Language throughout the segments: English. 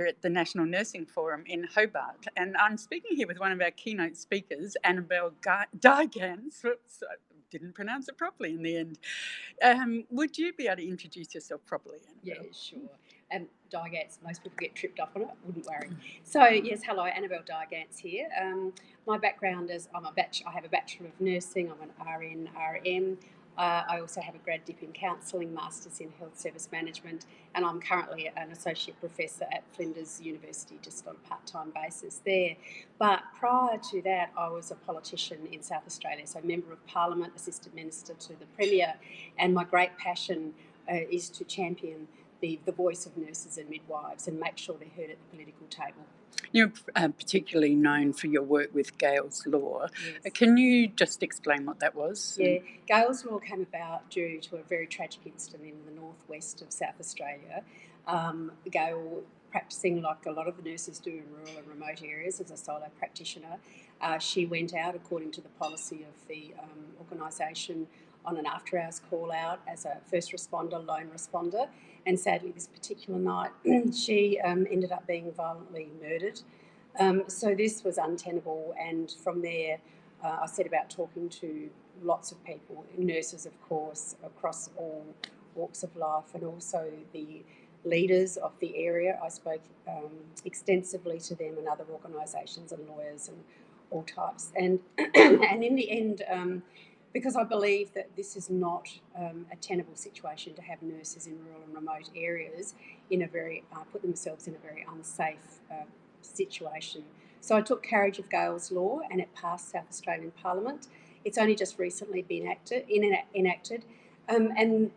at the National Nursing Forum in Hobart, and I'm speaking here with one of our keynote speakers, Annabel Digance. Whoops, I didn't pronounce it properly in the end. Would you be able to introduce yourself properly, Annabel? Yeah, sure. Digance, most people get tripped up on it, wouldn't worry. So, yes, hello, Annabel Digance here. My background is I have a Bachelor of Nursing, I'm an RN, RM. I also have a grad dip in counselling, masters in health service management, and I'm currently an associate professor at Flinders University, just on a part-time basis there. But prior to that, I was a politician in South Australia, so member of Parliament, assistant minister to the Premier, and my great passion is to champion the voice of nurses and midwives and make sure they're heard at the political table. You're particularly known for your work with Gayle's Law. Yes. Can you just explain what that was? Yeah, Gayle's Law came about due to a very tragic incident in the northwest of South Australia. Gayle, practicing like a lot of the nurses do in rural and remote areas as a solo practitioner, she went out according to the policy of the organisation on an after-hours call-out as a first responder, lone responder, and sadly this particular night she ended up being violently murdered. So this was untenable, and from there I set about talking to lots of people, nurses of course, across all walks of life, and also the leaders of the area. I spoke extensively to them and other organisations and lawyers and all types. And and in the end, because I believe that this is not a tenable situation to have nurses in rural and remote areas in a very put themselves in a very unsafe situation. So I took carriage of Gayle's Law, and it passed South Australian Parliament. It's only just recently been enacted, and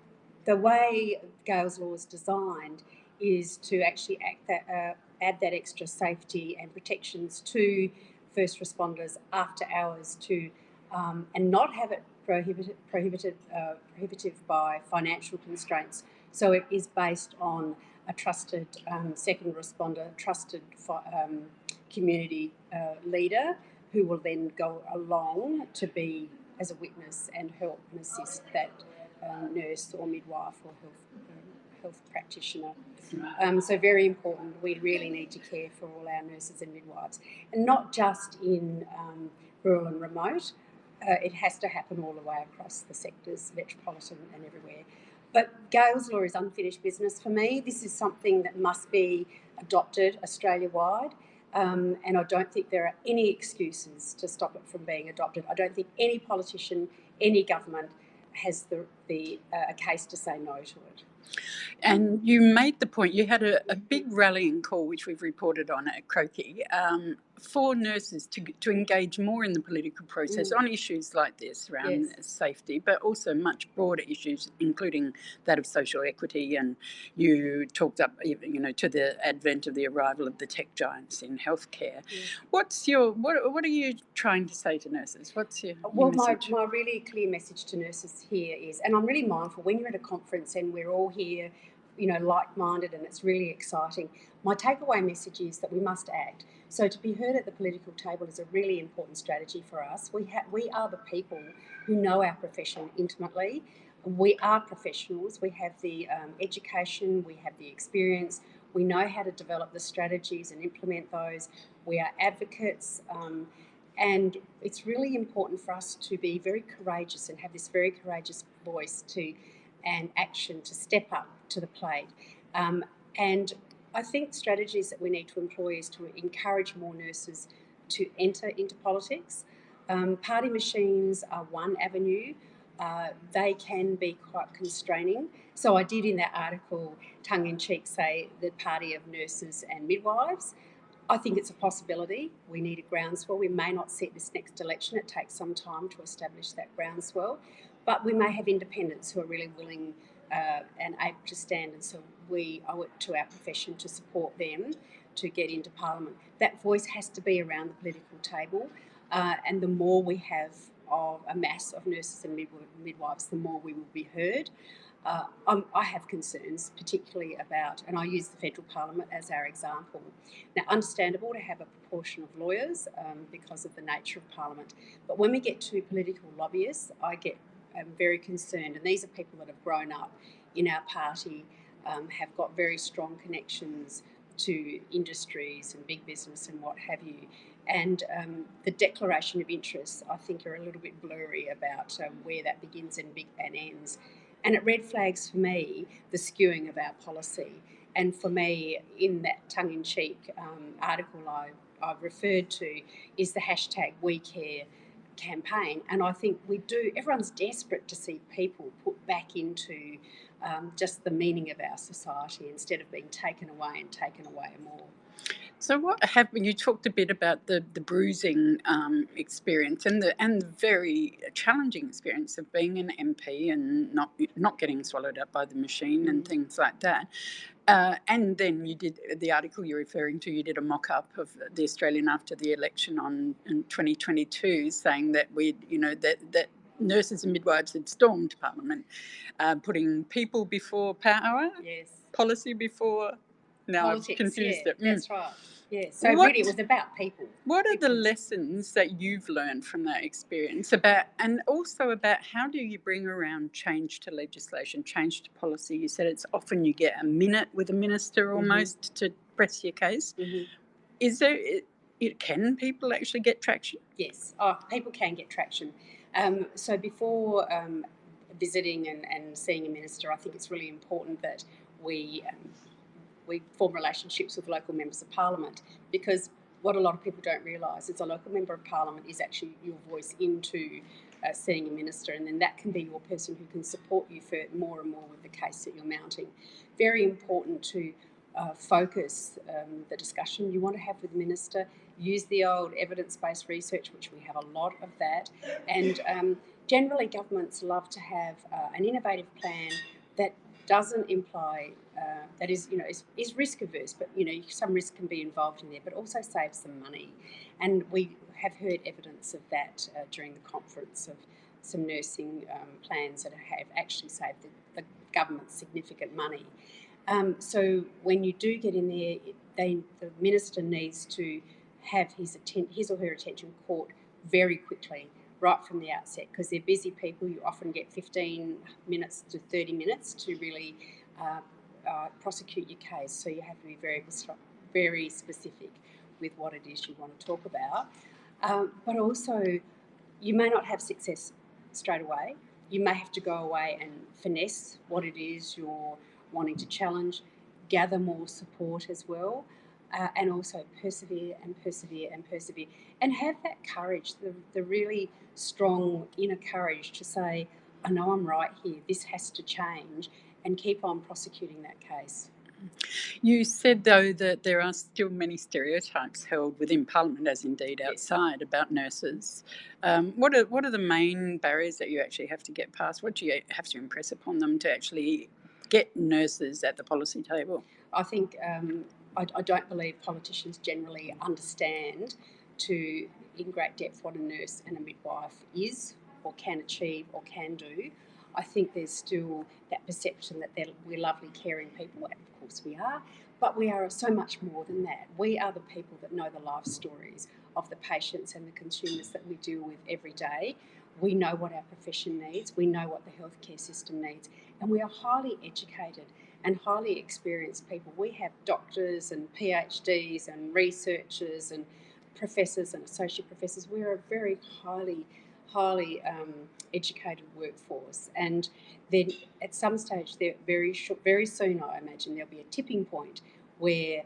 the way Gayle's Law is designed is to actually add that extra safety and protections to first responders after hours and not have it prohibitive by financial constraints. So it is based on a trusted second responder, trusted community leader who will then go along to be as a witness and help and assist that nurse or midwife or health practitioner. So very important. We really need to care for all our nurses and midwives, and not just in rural and remote. It has to happen all the way across the sectors, metropolitan and everywhere. But Gayle's Law is unfinished business for me. This is something that must be adopted Australia-wide, and I don't think there are any excuses to stop it from being adopted. I don't think any politician, any government has a case to say no to it. And you made the point, you had a big rallying call, which we've reported on at Croaky, for nurses to engage more in the political process on issues like this around safety, but also much broader issues, including that of social equity. And you talked up, to the advent of the arrival of the tech giants in healthcare. What are you trying to say to nurses? What's your message? My really clear message to nurses here is, and I'm really mindful when you're at a conference and we're all here, like-minded, and it's really exciting. My takeaway message is that we must act. So to be heard at the political table is a really important strategy for us. We are the people who know our profession intimately. We are professionals. We have the education. We have the experience. We know how to develop the strategies and implement those. We are advocates. And it's really important for us to be very courageous and have this very courageous voice and action to step up to the plate. And I think strategies that we need to employ is to encourage more nurses to enter into politics. Party machines are one avenue. They can be quite constraining. So I did in that article, tongue-in-cheek, say the party of nurses and midwives. I think it's a possibility. We need a groundswell. We may not set this next election. It takes some time to establish that groundswell. But we may have independents who are really willing and able to stand, and so we owe it to our profession to support them to get into Parliament. That voice has to be around the political table, and the more we have of a mass of nurses and midwives, the more we will be heard. I have concerns, particularly about, and I use the federal parliament as our example. Now, understandable to have a proportion of lawyers because of the nature of parliament, but when we get to political lobbyists, I'm very concerned, and these are people that have grown up in our party, have got very strong connections to industries and big business and what have you. And the declaration of interests, I think, are a little bit blurry about where that begins and ends. And it red flags for me the skewing of our policy. And for me, in that tongue-in-cheek article I referred to, is the hashtag #WeCare campaign. And I think everyone's desperate to see people put back into just the meaning of our society instead of being taken away more. So what happened? You talked a bit about the bruising experience and the very challenging experience of being an MP and not getting swallowed up by the machine and things like that. And then you did the article you're referring to. You did a mock-up of the Australian after the election in 2022, saying that that nurses and midwives had stormed Parliament, putting people before power, policy before. Now politics, I've confused it. That's right. Yeah. So really, it was about people. What are the lessons that you've learned from that experience and also about how do you bring around change to legislation, change to policy? You said it's often you get a minute with a minister almost to press your case. Is there? Can people actually get traction? Yes, people can get traction. So before visiting and seeing a minister, I think it's really important that we form relationships with local members of parliament, because what a lot of people don't realise is a local member of parliament is actually your voice into seeing a minister, and then that can be your person who can support you for more and more with the case that you're mounting. Very important to focus the discussion you want to have with the minister. Use the old evidence-based research, which we have a lot of that, and generally governments love to have an innovative plan that doesn't imply that is risk averse, but some risk can be involved in there, but also saves some money. And we have heard evidence of that during the conference of some nursing plans that have actually saved the government significant money. So when you do get in there, the minister needs to have his or her attention caught very quickly, right from the outset, because they're busy people. You often get 15 minutes to 30 minutes to really prosecute your case. So you have to be very specific with what it is you want to talk about. But also, you may not have success straight away. You may have to go away and finesse what it is you're wanting to challenge, gather more support as well, and also persevere, and have that courage, the really strong inner courage to say, I know I'm right here, this has to change, and keep on prosecuting that case. You said, though, that there are still many stereotypes held within Parliament, as indeed outside, about nurses. What are the main barriers that you actually have to get past? What do you have to impress upon them to actually get nurses at the policy table? I think I don't believe politicians generally understand in great depth what a nurse and a midwife is or can achieve or can do. I think there's still that perception that we're lovely, caring people, and of course we are, but we are so much more than that. We are the people that know the life stories of the patients and the consumers that we deal with every day. We know what our profession needs, we know what the healthcare system needs, and we are highly educated and highly experienced people. We have doctors and PhDs and researchers and professors and associate professors. We're a very highly educated workforce, and then at some stage, very soon, I imagine there'll be a tipping point where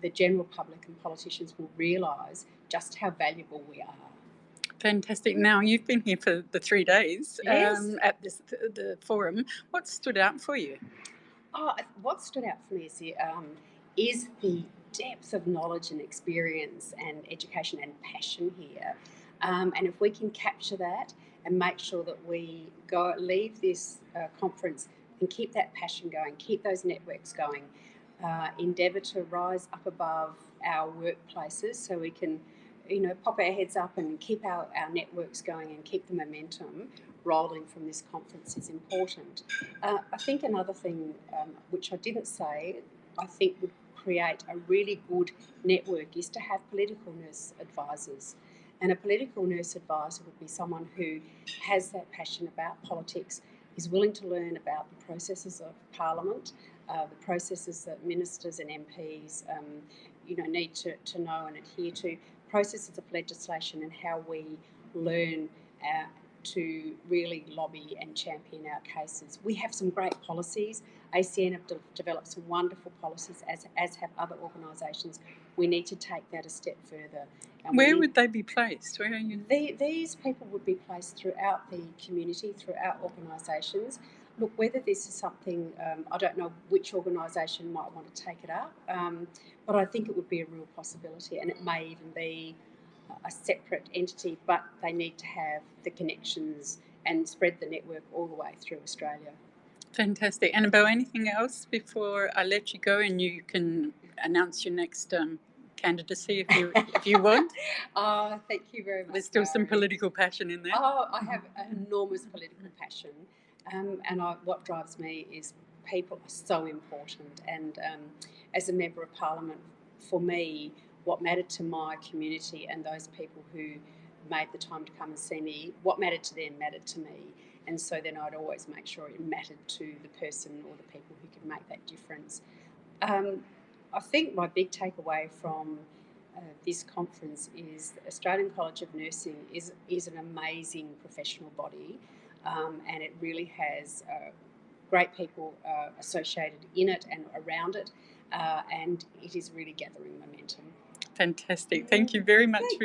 the general public and politicians will realise just how valuable we are. Fantastic. Now, you've been here for the 3 days yes. At the forum. What stood out for you? What stood out for me is the depth of knowledge and experience and education and passion here. And if we can capture that and make sure that we leave this conference and keep that passion going, keep those networks going, endeavour to rise up above our workplaces so we can, pop our heads up and keep our networks going and keep the momentum rolling from this conference is important. I think another thing, which I didn't say, I think would create a really good network is to have political nurse advisors. And a political nurse advisor would be someone who has that passion about politics, is willing to learn about the processes of Parliament, the processes that ministers and MPs need to know and adhere to, processes of legislation, and how we learn to really lobby and champion our cases. We have some great policies. ACN have developed some wonderful policies, as have other organisations. We need to take that a step further. And where would they be placed? Where are you? These people would be placed throughout the community, throughout organisations. Look, whether this is something, I don't know which organisation might want to take it up, but I think it would be a real possibility, and it may even be a separate entity, but they need to have the connections and spread the network all the way through Australia. Fantastic. Annabel, anything else before I let you go and you can announce your next candidacy if you want? Oh, thank you very much. There's still some political passion in there. Oh, I have an enormous political passion, and what drives me is people are so important. And as a Member of Parliament, for me, what mattered to my community and those people who made the time to come and see me, what mattered to them mattered to me. And so then I'd always make sure it mattered to the person or the people who could make that difference. I think my big takeaway from this conference is the Australian College of Nursing is an amazing professional body, and it really has great people associated in it and around it, and it is really gathering momentum. Fantastic. Thank you very much for